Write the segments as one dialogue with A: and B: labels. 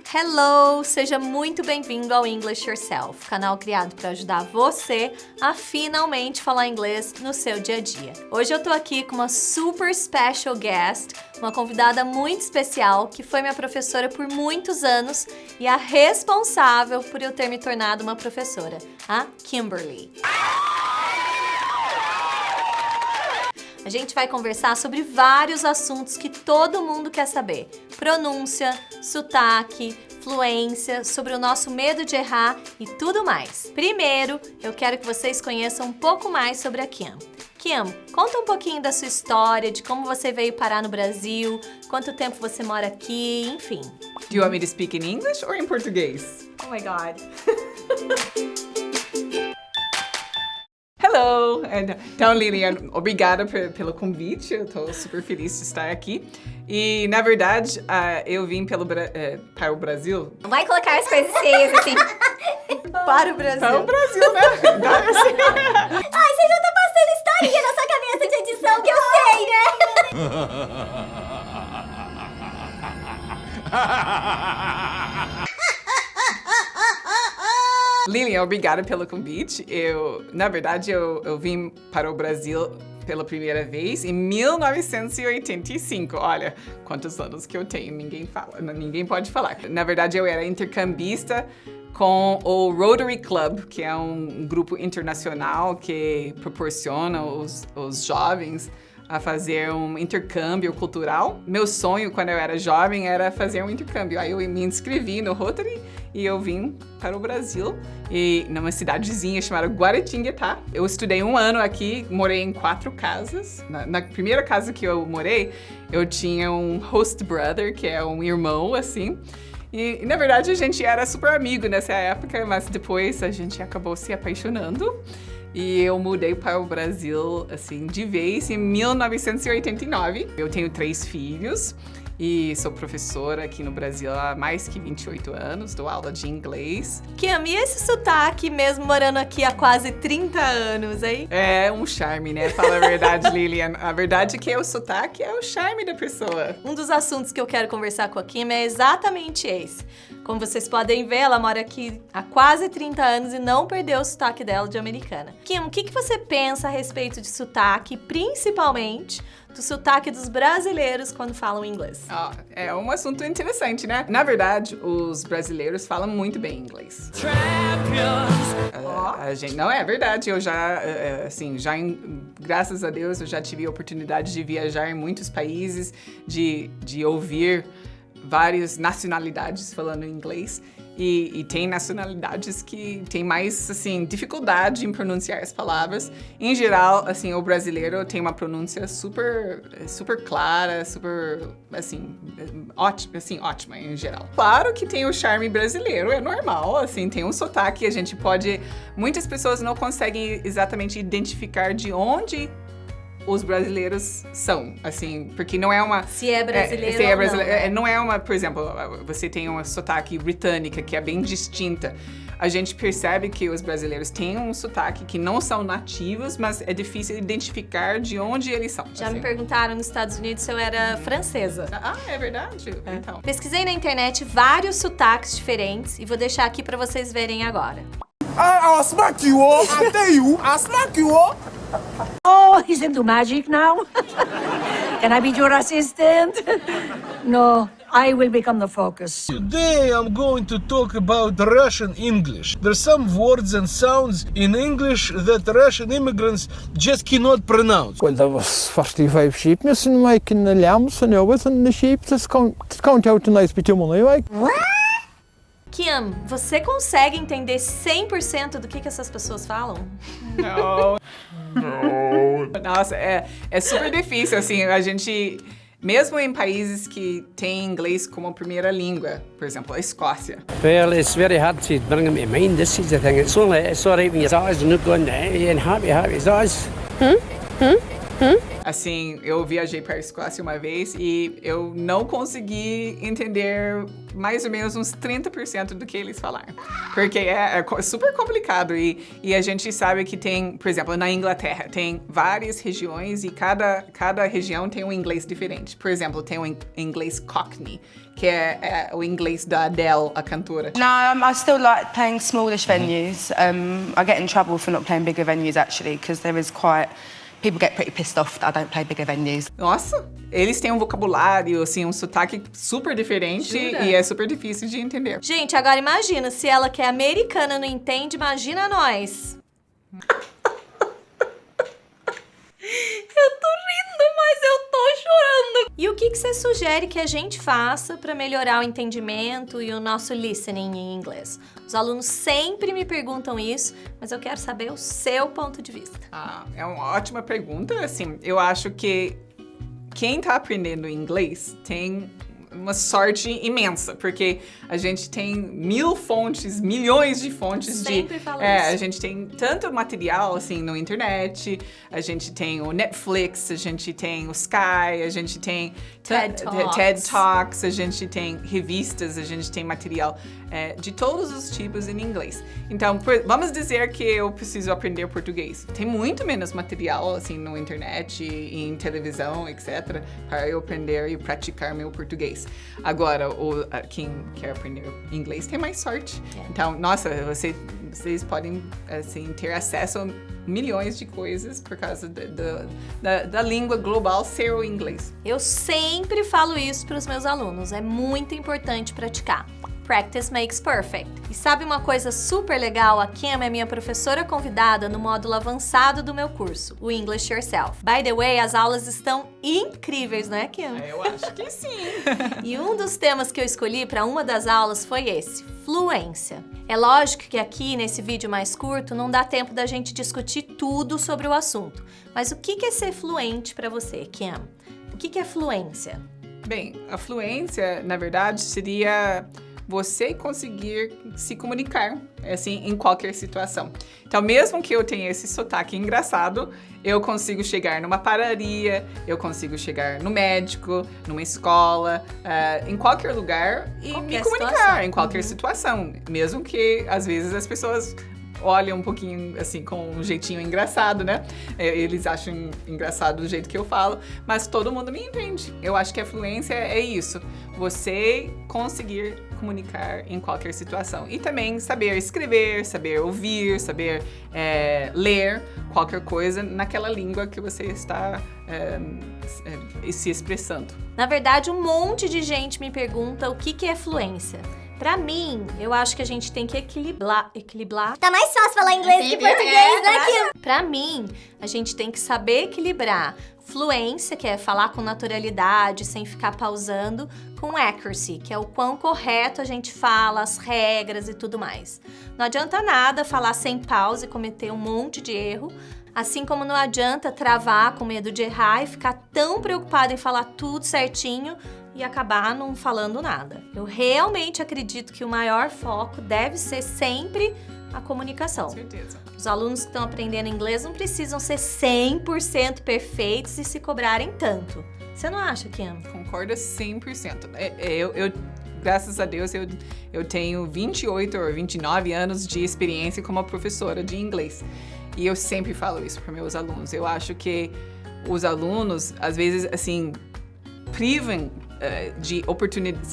A: Hello! Seja muito bem-vindo ao English Yourself, canal criado para ajudar você a finalmente falar inglês no seu dia a dia. Hoje eu tô aqui com uma super special guest, uma convidada muito especial que foi minha professora por muitos anos e a responsável por eu ter me tornado uma professora, a Kimberly. A gente vai conversar sobre vários assuntos que todo mundo quer saber. Pronúncia, sotaque, fluência, sobre o nosso medo de errar e tudo mais. Primeiro, eu quero que vocês conheçam um pouco mais sobre a Kim. Kim, conta um pouquinho da sua história, de como você veio parar no Brasil, quanto tempo você mora aqui, enfim.
B: Do you want me to speak in English or in português?
A: Oh my God.
B: Hello! Então, Lilian, obrigada pelo convite, eu tô super feliz de estar aqui. E, na verdade, eu vim para o Brasil.
C: Vai colocar as coisas feias assim.
A: Para o Brasil.
B: Para o Brasil, né?
C: Ai, você já tá passando historinha na sua cabeça de edição, que eu sei, né?
B: Lilian, obrigada pelo convite. Na verdade, eu vim para o Brasil pela primeira vez em 1985. Olha, quantos anos que eu tenho, ninguém pode falar. Na verdade, eu era intercambista com o Rotary Club, que é um grupo internacional que proporciona os jovens a fazer um intercâmbio cultural. Meu sonho, quando eu era jovem, era fazer um intercâmbio. Aí eu me inscrevi no Rotary e eu vim para o Brasil, e numa cidadezinha chamada Guaratinguetá. Eu estudei 1 ano aqui, morei em 4 casas. Na primeira casa que eu morei, eu tinha um host brother, que é um irmão, assim. E, na verdade, a gente era super amigo nessa época, mas depois a gente acabou se apaixonando. E eu mudei para o Brasil, assim, de vez em 1989. Eu tenho 3 filhos e sou professora aqui no Brasil há mais que 28 anos, dou aula de inglês.
A: Kim, e esse sotaque mesmo morando aqui há quase 30 anos, hein?
B: É um charme, né? Fala a verdade, Lilian. A verdade é que o sotaque é o charme da pessoa.
A: Um dos assuntos que eu quero conversar com a Kim é exatamente esse. Como vocês podem ver, ela mora aqui há quase 30 anos e não perdeu o sotaque dela de americana. Kim, o que você pensa a respeito de sotaque, principalmente do sotaque dos brasileiros quando falam inglês?
B: É um assunto interessante, né? Na verdade, os brasileiros falam muito bem inglês. A gente, não, é verdade. Eu já, graças a Deus, eu já tive a oportunidade de viajar em muitos países, de ouvir várias nacionalidades falando inglês. E tem nacionalidades que tem mais, assim, dificuldade em pronunciar as palavras. Em geral, assim, o brasileiro tem uma pronúncia super clara, super, assim, ótima em geral. Claro que tem o charme brasileiro, é normal, assim, tem um sotaque, a gente pode... Muitas pessoas não conseguem exatamente identificar de onde os brasileiros são, assim, porque não é uma...
A: Se é brasileiro
B: ou
A: não.
B: Não é uma, por exemplo, você tem uma sotaque britânica que é bem distinta. A gente percebe que os brasileiros têm um sotaque que não são nativos, mas é difícil identificar de onde eles são.
A: Já me perguntaram nos Estados Unidos se eu era francesa.
B: É verdade? Então.
A: Pesquisei na internet vários sotaques diferentes e vou deixar aqui pra vocês verem agora.
D: I'll smack you, oh! I tell you, I'll smack you, oh!
E: Oh, he's into magic now. Can I be your assistant? No, I will become the focus.
D: Today I'm going to talk about Russian English. There's some words and sounds in English that Russian immigrants just cannot pronounce.
F: Well, that was first 5 sheep missing making the lambs and always and the sheep just count out a nice bit of money, like.
A: Kim, você consegue entender 100% do que essas pessoas falam?
B: Não. Nossa, é super difícil, assim, a gente... Mesmo em países que têm inglês como primeira língua, por exemplo, a Escócia.
G: Well, it's very hard to bring them to mind. This is the thing. It's only when you're not going and happy. It's us.
B: Assim, eu viajei para a Escócia uma vez e eu não consegui entender mais ou menos uns 30% do que eles falaram. Porque é super complicado e a gente sabe que tem, por exemplo, na Inglaterra, tem várias regiões e cada região tem um inglês diferente. Por exemplo, tem um inglês Cockney, que é o inglês da Adele, a cantora.
H: No, I still like playing smallish venues. I get in trouble for not playing bigger venues actually, because there is quite... People get pretty pissed off that I don't play bigger venues.
B: Nossa, eles têm um vocabulário, assim, um sotaque super diferente.
A: Jura?
B: E é super difícil de entender.
A: Gente, agora imagina, se ela que é americana não entende, imagina nós. Eu tô rindo, mas eu tô chorando. E o que você sugere que a gente faça para melhorar o entendimento e o nosso listening em inglês? Os alunos sempre me perguntam isso, mas eu quero saber o seu ponto de vista.
B: É uma ótima pergunta. Assim, eu acho que quem tá aprendendo inglês tem uma sorte imensa, porque a gente tem milhões de fontes.
A: Sempre falo isso.
B: A gente tem tanto material, assim, no internet, a gente tem o Netflix, a gente tem o Sky, a gente tem TED Talks, a gente tem revistas, a gente tem material de todos os tipos em inglês. Então, vamos dizer que eu preciso aprender português. Tem muito menos material, assim, no internet, em televisão, etc., para eu aprender e praticar meu português. Agora, quem quer aprender inglês tem mais sorte. Então, nossa, vocês podem, assim, ter acesso a milhões de coisas por causa da língua global ser o inglês.
A: Eu sempre falo isso para os meus alunos, é muito importante praticar. Practice makes perfect. E sabe uma coisa super legal? A Kim é minha professora convidada no módulo avançado do meu curso, o English Yourself. By the way, as aulas estão incríveis, não é, Kim?
B: Eu acho que sim.
A: E um dos temas que eu escolhi para uma das aulas foi esse, fluência. É lógico que aqui, nesse vídeo mais curto, não dá tempo da gente discutir tudo sobre o assunto. Mas o que é ser fluente para você, Kim? O que é fluência?
B: Bem, a fluência, na verdade, seria você conseguir se comunicar, assim, em qualquer situação. Então, mesmo que eu tenha esse sotaque engraçado, eu consigo chegar numa padaria, eu consigo chegar no médico, numa escola, em qualquer lugar e me comunicar situação. Em qualquer situação. Mesmo que, às vezes, as pessoas olham um pouquinho, assim, com um jeitinho engraçado, né? Eles acham engraçado do jeito que eu falo, mas todo mundo me entende. Eu acho que a fluência é isso. Você conseguir comunicar em qualquer situação. E também saber escrever, saber ouvir, saber ler qualquer coisa naquela língua que você está se expressando.
A: Na verdade, um monte de gente me pergunta o que é fluência. Pra mim, eu acho que a gente tem que equilibrar.
C: Tá mais fácil falar inglês que português, né, Kim?
A: Pra mim, a gente tem que saber equilibrar fluência, que é falar com naturalidade, sem ficar pausando, com accuracy, que é o quão correto a gente fala, as regras e tudo mais. Não adianta nada falar sem pausa e cometer um monte de erro, assim como não adianta travar com medo de errar e ficar tão preocupado em falar tudo certinho e acabar não falando nada. Eu realmente acredito que o maior foco deve ser sempre a comunicação.
B: Com certeza.
A: Os alunos que estão aprendendo inglês não precisam ser 100% perfeitos e se cobrarem tanto. Você não acha, Kim?
B: Concordo 100%. Graças a Deus, eu tenho 28 ou 29 anos de experiência como professora de inglês. E eu sempre falo isso para meus alunos. Eu acho que os alunos, às vezes, assim, se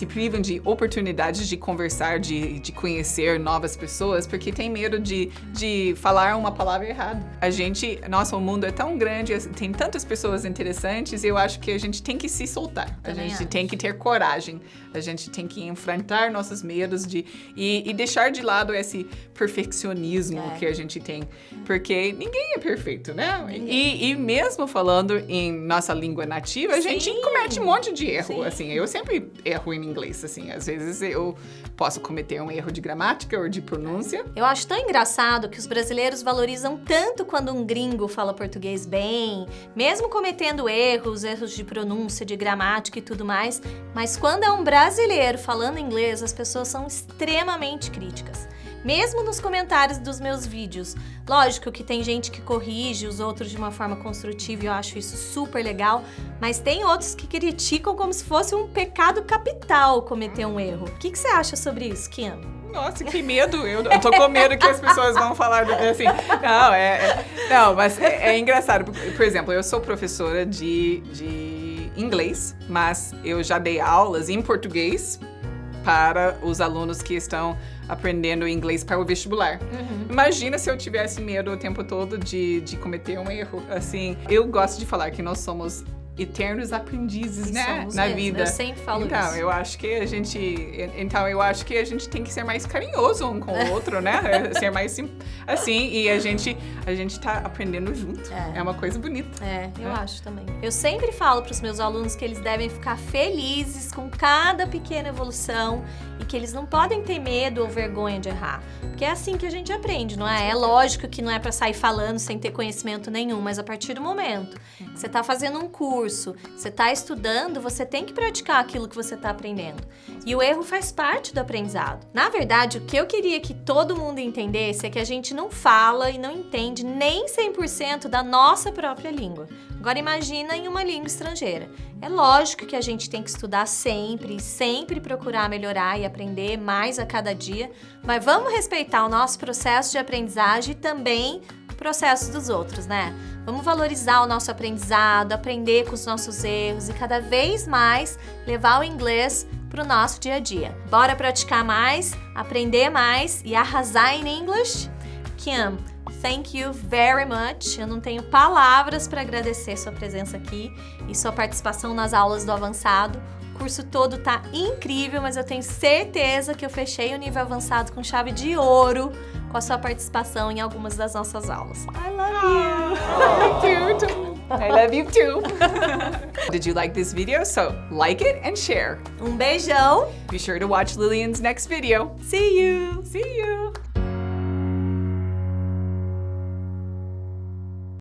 B: privam de oportunidades de conversar, de conhecer novas pessoas, porque tem medo de falar uma palavra errada. O mundo é tão grande, tem tantas pessoas interessantes, eu acho que a gente tem que se soltar. A gente tem que ter coragem. A gente tem que enfrentar nossos medos e deixar de lado esse perfeccionismo que a gente tem. Porque ninguém é perfeito, né? E mesmo falando em nossa língua nativa, a gente comete um monte de erro. assim, eu sempre erro em inglês, assim. Às vezes eu posso cometer um erro de gramática ou de pronúncia.
A: Eu acho tão engraçado que os brasileiros valorizam tanto quando um gringo fala português bem, mesmo cometendo erros de pronúncia, de gramática e tudo mais, mas quando é um brasileiro falando inglês, as pessoas são extremamente críticas. Mesmo nos comentários dos meus vídeos. Lógico que tem gente que corrige os outros de uma forma construtiva e eu acho isso super legal, mas tem outros que criticam como se fosse um pecado capital cometer um erro. O que você acha sobre isso, Kim?
B: Nossa, que medo! Eu tô com medo que as pessoas vão falar assim. Não, mas é engraçado. Por exemplo, eu sou professora de inglês, mas eu já dei aulas em português para os alunos que estão aprendendo inglês para o vestibular. Imagina se eu tivesse medo o tempo todo de cometer um erro. Assim, eu gosto de falar que nós somos eternos aprendizes, né, na vida.
A: Eu sempre falo
B: então,
A: isso.
B: eu acho que a gente tem que ser mais carinhoso um com o outro, né? Ser mais assim, e a gente tá aprendendo junto. É uma coisa bonita.
A: Eu acho também. Eu sempre falo para os meus alunos que eles devem ficar felizes com cada pequena evolução e que eles não podem ter medo ou vergonha de errar. Porque é assim que a gente aprende, não é? É lógico que não é para sair falando sem ter conhecimento nenhum, mas a partir do momento que você tá fazendo um curso, você tá estudando, você tem que praticar aquilo que você tá aprendendo. E o erro faz parte do aprendizado. Na verdade, o que eu queria que todo mundo entendesse é que a gente não fala e não entende nem 100% da nossa própria língua. Agora imagina em uma língua estrangeira. É lógico que a gente tem que estudar sempre, sempre procurar melhorar e aprender mais a cada dia, mas vamos respeitar o nosso processo de aprendizagem e também o processo dos outros, né? Vamos valorizar o nosso aprendizado, aprender com os nossos erros e cada vez mais levar o inglês para o nosso dia a dia. Bora praticar mais, aprender mais e arrasar em English? Kim, thank you very much. Eu não tenho palavras para agradecer sua presença aqui e sua participação nas aulas do avançado. O curso todo tá incrível, mas eu tenho certeza que eu fechei o nível avançado com chave de ouro com a sua participação em algumas das nossas aulas. I love you.
B: Cute. I love you too. Did you like this video? So like it and share.
A: Um beijão.
B: Be sure to watch Lillian's next video.
A: See you.
B: See you.